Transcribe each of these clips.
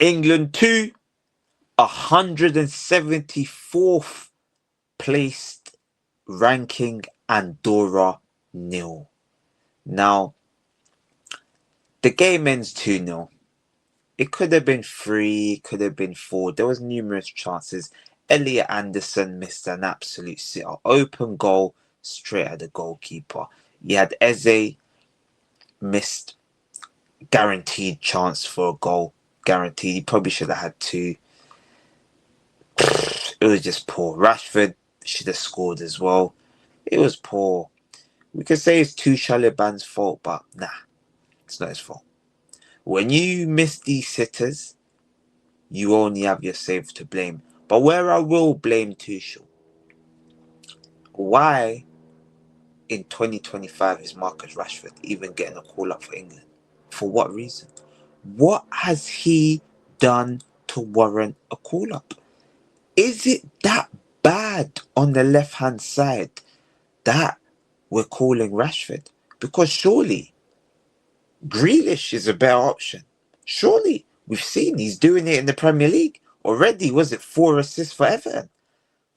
England 2, 174th placed ranking Andorra 0. Now, the game ends 2-0. It could have been 3, it could have been 4. There was numerous chances. Elliot Anderson missed an absolute sitter. Open goal straight at the goalkeeper. You had Eze missed guaranteed chance for a goal. Guaranteed. He probably should have had 2. It was just poor. Rashford should have scored as well. It was poor. We could say it's Tuchel fault, but nah, it's not his fault. When you miss these sitters, you only have yourself to blame. But where I will blame Tuchel, why in 2025 is Marcus Rashford even getting a call up for England? For what reason? What has he done to warrant a call up? Is it that bad on the left hand side that we're calling Rashford? Because surely Grealish is a better option. Surely we've seen he's doing it in the Premier League already. Was it 4 assists for Everton?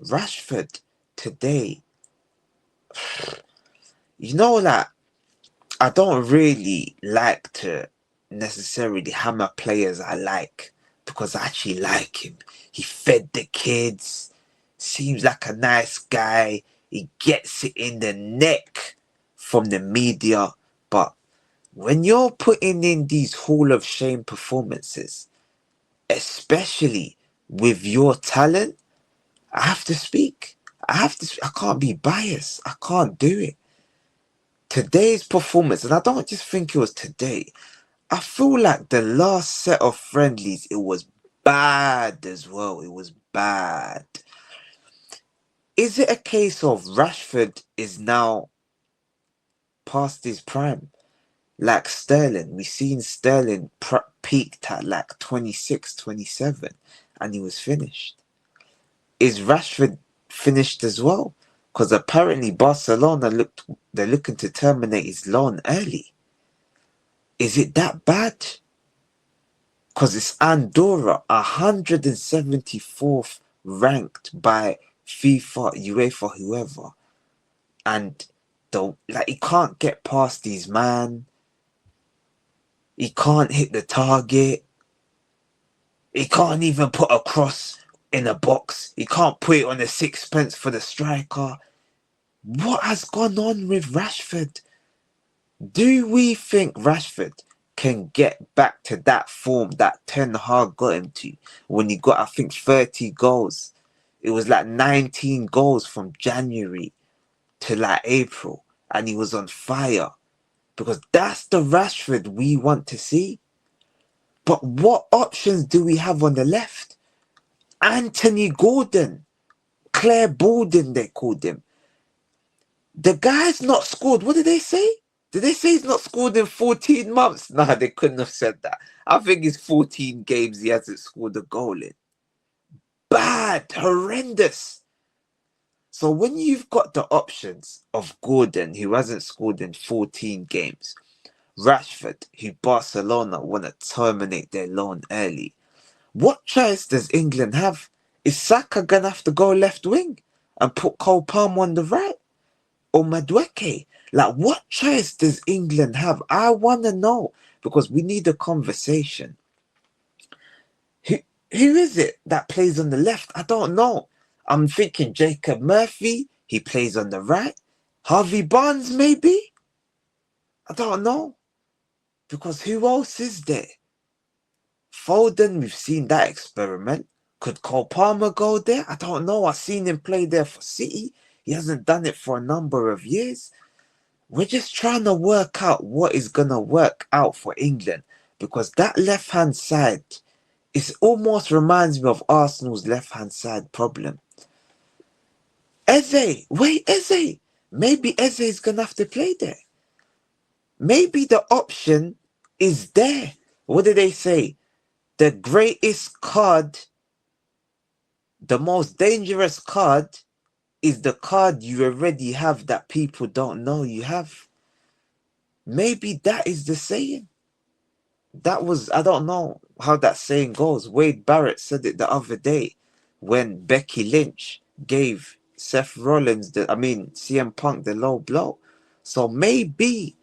Rashford today, you know that I don't really like to necessarily hammer players I like because I actually like him. He fed the kids, seems like a nice guy. He gets it in the neck from the media. But when you're putting in these Hall of Shame performances, especially with your talent, I have to speak. I can't be biased. I can't do it. Today's performance, and I don't just think it was today. I feel like the last set of friendlies, it was bad as well. It was bad. Is it a case of Rashford is now past his prime? Like Sterling. We've seen Sterling peaked at like 26, 27, and he was finished. Is Rashford finished as well? Because apparently Barcelona they're looking to terminate his loan early. Is it that bad? Because it's Andorra, 174th ranked by FIFA, UEFA, whoever. And he can't get past these man. He can't hit the target. He can't even put a cross in a box. He can't put it on a sixpence for the striker. What has gone on with Rashford? Do we think Rashford can get back to that form that Ten Hag got him to when he got, I think, 30 goals? It was like 19 goals from January to like April, and he was on fire. Because that's the Rashford we want to see. But what options do we have on the left? Anthony Gordon, Claire Borden, they called him. The guy's not scored. What did they say? Did they say he's not scored in 14 months? Nah, they couldn't have said that. I think it's 14 games he hasn't scored a goal in. Bad, horrendous. So when you've got the options of Gordon, who hasn't scored in 14 games, Rashford, who Barcelona want to terminate their loan early, what choice does England have? Is Saka going to have to go left wing and put Cole Palmer on the right? Or Madueke? Like, what choice does England have? I want to know, because we need a conversation. Who is it that plays on the left? I don't know. I'm thinking Jacob Murphy. He plays on the right. Harvey Barnes, maybe? I don't know. Because who else is there? Foden, we've seen that experiment. Could Cole Palmer go there? I don't know. I've seen him play there for City. He hasn't done it for a number of years. We're just trying to work out what is going to work out for England, because that left-hand side, it almost reminds me of Arsenal's left-hand side problem. Eze. Maybe Eze is going to have to play there. Maybe the option is there. What did they say? The greatest card, the most dangerous card, is the card you already have that people don't know you have. Maybe that is the saying. That was, I don't know. how that saying goes. Wade Barrett said it the other day when Becky Lynch gave CM Punk the low blow. So maybe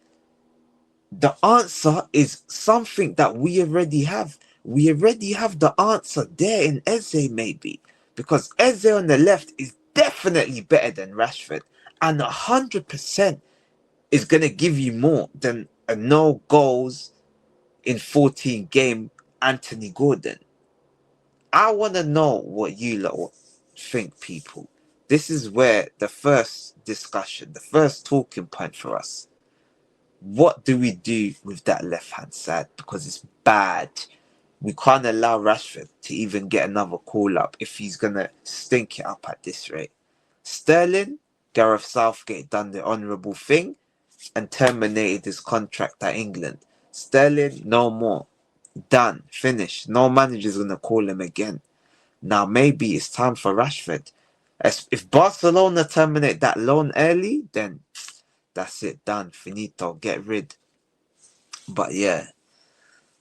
the answer is something that we already have. We already have the answer there in Eze, maybe. Because Eze on the left is definitely better than Rashford. And 100% is going to give you more than a no goals in 14 game Anthony Gordon. I want to know what you lot think, people. This is where the first discussion, the first talking point for us. What do we do with that left-hand side? Because it's bad. We can't allow Rashford to even get another call-up if he's going to stink it up at this rate. Sterling, Gareth Southgate done the honourable thing and terminated his contract at England. Sterling, no more. Done. Finished. No manager's going to call him again. Now maybe it's time for Rashford. If Barcelona terminate that loan early, then that's it. Done. Finito. Get rid. But yeah,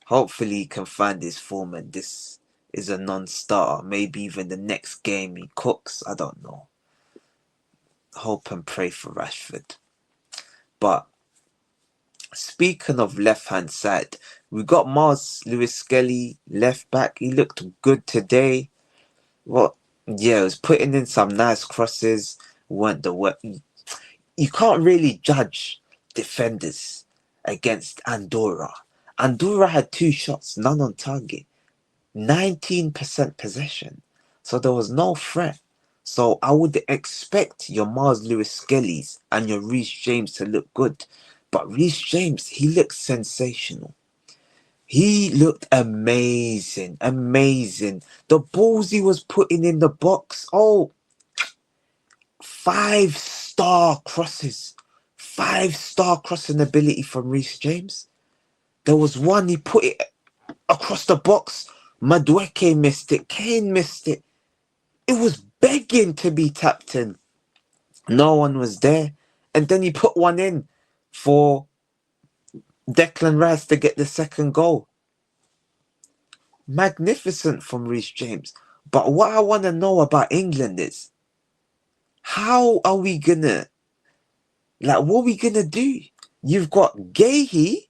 hopefully he can find his form and this is a non-starter. Maybe even the next game he cooks. I don't know. Hope and pray for Rashford. But speaking of left-hand side, we got Mars Lewis Skelly left back. He looked good today. Well, yeah, it was putting in some nice crosses. Weren't the work. You can't really judge defenders against Andorra. Andorra had 2 shots, none on target. 19% possession. So there was no threat. So I would expect your Mars Lewis Skellies and your Reece James to look good. But Reece James, he looked sensational. He looked amazing. Amazing. The balls he was putting in the box. Oh, 5-star crosses. 5-star crossing ability from Reece James. There was one, he put it across the box. Madueke missed it. Kane missed it. It was begging to be tapped in. No one was there. And then he put one in for Declan Rice to get the second goal. Magnificent from Reece James. But what I want to know about England is, how are we gonna, what are we gonna do? You've got Gahey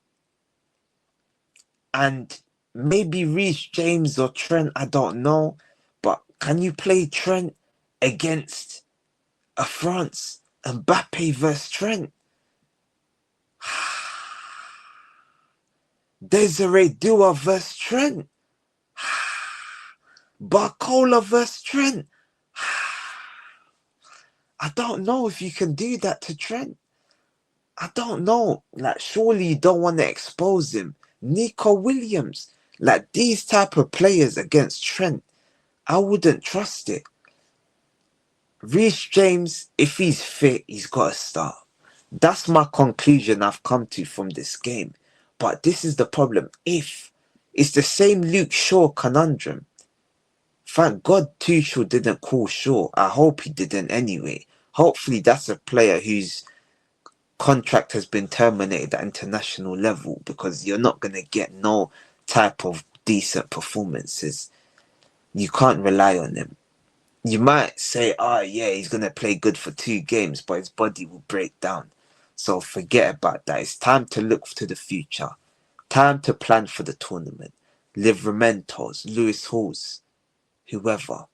and maybe Reece James or Trent, I don't know. But can you play Trent against a France? Mbappe versus Trent? Desiree Dua versus Trent? Barcola versus Trent? I don't know if you can do that to Trent. I don't know. Surely you don't want to expose him. Nico Williams. These type of players against Trent, I wouldn't trust it. Reece James, if he's fit, he's got to start. That's my conclusion I've come to from this game. But this is the problem. If it's the same Luke Shaw conundrum. Thank God Tuchel didn't call Shaw. I hope he didn't anyway. Hopefully that's a player whose contract has been terminated at international level, because you're not going to get no type of decent performances. You can't rely on him. You might say, oh yeah, he's going to play good for 2 games, but his body will break down. So forget about that. It's time to look to the future. Time to plan for the tournament. Livramentos, Lewis Halls, whoever.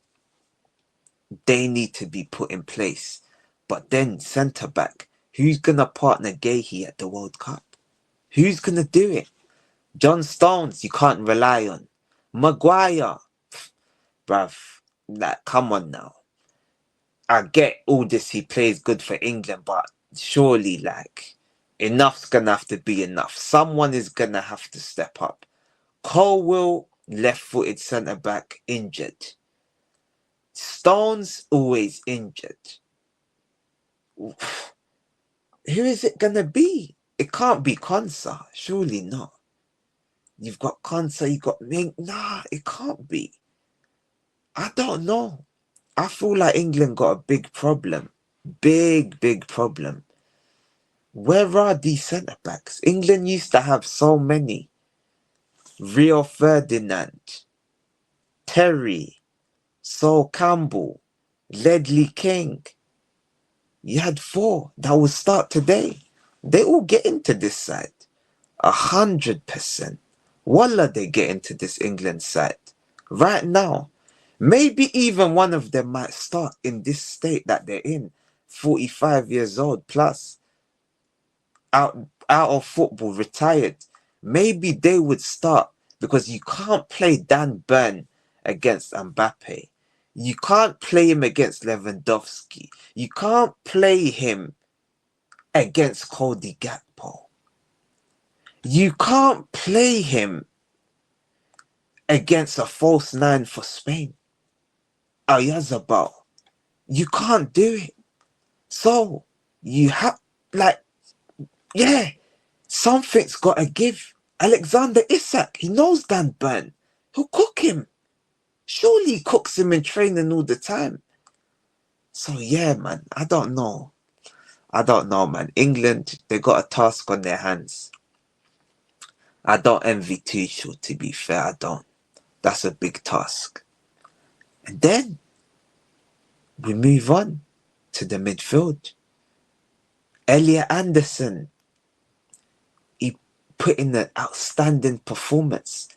They need to be put in place. But then centre-back, who's going to partner Gahey at the World Cup? Who's going to do it? John Stones, you can't rely on. Maguire, bruv, come on now. I get all this, he plays good for England, but surely, enough's going to have to be enough. Someone is going to have to step up. Colwill, left-footed centre-back, injured. Stones, always injured. Who is it going to be? It can't be Konsa. Surely not. You've got Konsa, you've got Ming. Nah, it can't be. I don't know. I feel like England got a big problem. Big problem. Where are these centre-backs? England used to have so many. Rio Ferdinand, Terry, Sol Campbell, Ledley King. You had 4 that will start today. They all get into this side. 100%. Wallah, they get into this England side. Right now. Maybe even one of them might start in this state that they're in. 45 years old plus. Out of football, retired. Maybe they would start because you can't play Dan Burn against Mbappe. You can't play him against Lewandowski. You can't play him against Cody Gakpo. You can't play him against a false 9 for Spain. Ayazabal. You can't do it. So, you have, yeah, something's got to give. Alexander Isak, he knows Dan Burn. He'll cook him. Surely he cooks him in training all the time. So, yeah, man, I don't know. Man. England, they got a task on their hands. I don't envy Tuchel, to be fair, I don't. That's a big task. And then we move on to the midfield. Elliot Anderson, he put in an outstanding performance,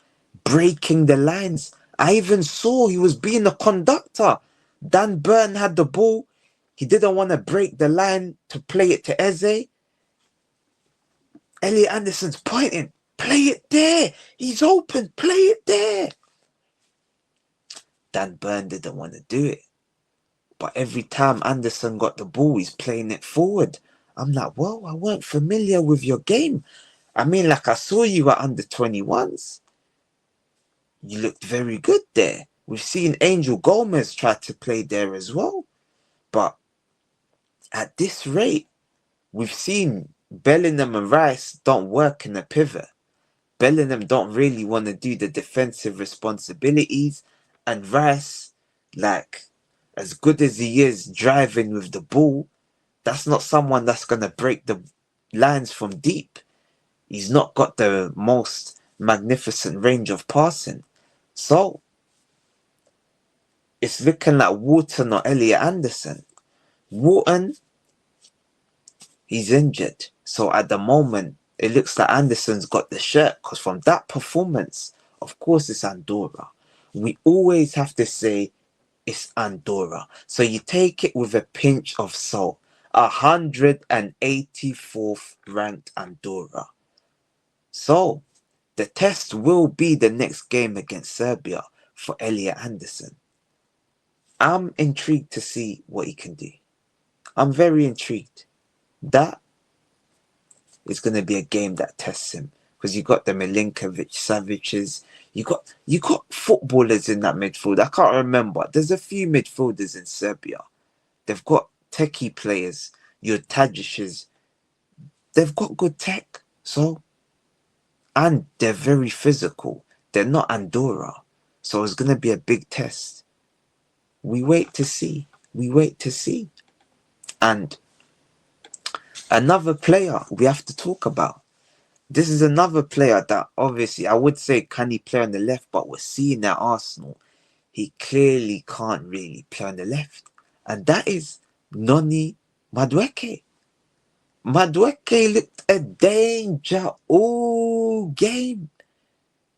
breaking the lines. I even saw he was being a conductor. Dan Burn had the ball. He didn't want to break the line to play it to Eze. Elliot Anderson's pointing. Play it there. He's open. Play it there. Dan Burn didn't want to do it. But every time Anderson got the ball, he's playing it forward. I'm like, well, I weren't familiar with your game. I mean, like, I saw you at under 21s. You looked very good there. We've seen Angel Gomez try to play there as well. But at this rate, we've seen Bellingham and Rice don't work in a pivot. Bellingham don't really want to do the defensive responsibilities. And Rice, like, as good as he is driving with the ball, that's not someone that's going to break the lines from deep. He's not got the most magnificent range of passing. So, it's looking like Wharton or Elliot Anderson. Wharton, he's injured. So, at the moment, it looks like Anderson's got the shirt. Because from that performance, of course, it's Andorra. We always have to say it's Andorra. So, you take it with a pinch of salt. 184th ranked Andorra. So, the test will be the next game against Serbia for Elliot Anderson. I'm intrigued to see what he can do. I'm very intrigued. That is going to be a game that tests him. Because you got the Milinkovic Savic's. You got footballers in that midfield. I can't remember. There's a few midfielders in Serbia. They've got techie players. Your Tadic's. They've got good tech. So, and they're very physical. They're not Andorra. So it's going to be a big test. We wait to see. And another player we have to talk about. This is another player that obviously I would say can he play on the left, but we're seeing at Arsenal, he clearly can't really play on the left. And that is Noni Madueke. Madueke looked a danger all game.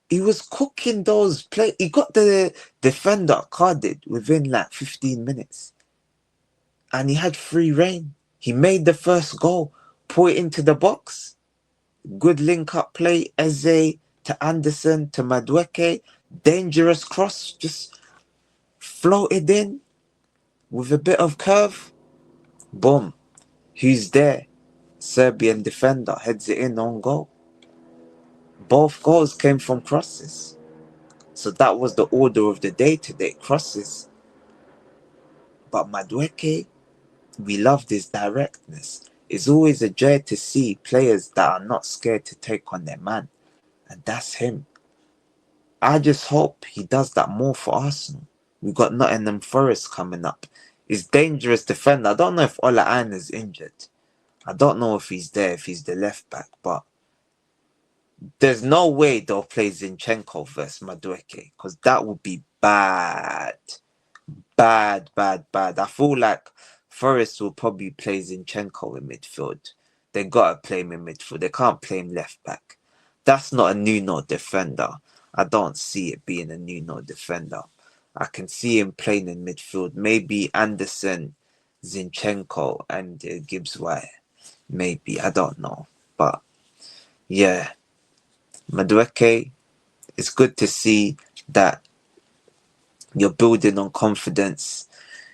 He was cooking those play. He got the defender carded within like 15 minutes. And he had free reign. He made the first goal, put it into the box. Good link-up play. Eze to Anderson to Madueke. Dangerous cross. Just floated in with a bit of curve. Boom. Who's there? Serbian defender heads it in on goal. Both goals came from crosses. So that was the order of the day today. Crosses. But Madueke, we love this directness. It's always a joy to see players that are not scared to take on their man. And that's him. I just hope he does that more for Arsenal. We've got Nottingham Forest coming up. He's dangerous defender. I don't know if Ola Aina's injured. I don't know if he's there, if he's the left back. But There's no way they'll play Zinchenko versus Madueke, because that would be bad. Bad, bad, bad. I feel like Forest will probably play Zinchenko in midfield. They gotta play him in midfield. They can't play him left back. That's not a Nuno defender. I don't see it being a Nuno defender. I can see him playing in midfield. Maybe Anderson, Zinchenko, and Gibbs White. Maybe, I don't know. But yeah, Madueke, it's good to see that you're building on confidence.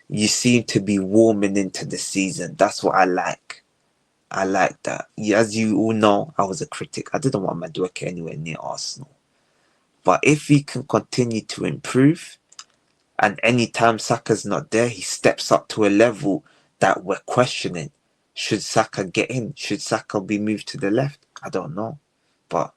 You seem to be warming into the season. That's what I like. I like that. As you all know, I was a critic. I didn't want Madueke anywhere near Arsenal. But if he can continue to improve, and anytime Saka's not there, he steps up to a level that we're questioning. Should Saka get in? Should Saka be moved to the left? I don't know. But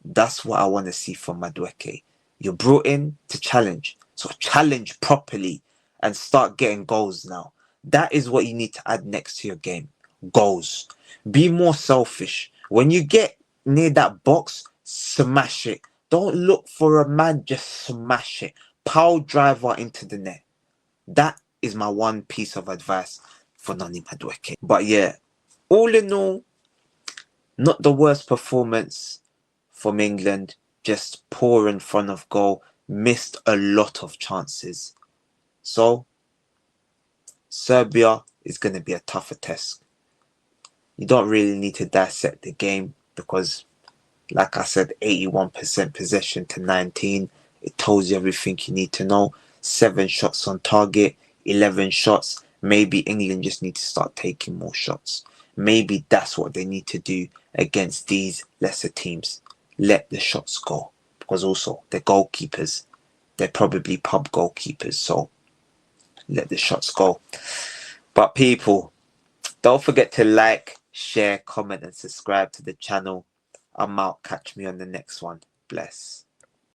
that's what I want to see from Madueke. You're brought in to challenge. So challenge properly and start getting goals now. That is what you need to add next to your game. Goals. Be more selfish. When you get near that box, smash it. Don't look for a man, just smash it. Power driver into the net. That is my one piece of advice for Nani Madueke. But yeah, all in all, not the worst performance from England, just poor in front of goal, missed a lot of chances. So, Serbia is going to be a tougher test. You don't really need to dissect the game because, like I said, 81% possession to 19. It tells you everything you need to know. 7 shots on target, 11 shots. Maybe England just need to start taking more shots. Maybe that's what they need to do against these lesser teams. Let the shots go. Because also, they're goalkeepers. They're probably pub goalkeepers. So, let the shots go. But people, don't forget to like, share, comment and subscribe to the channel. I'm out. Catch me on the next one. Bless.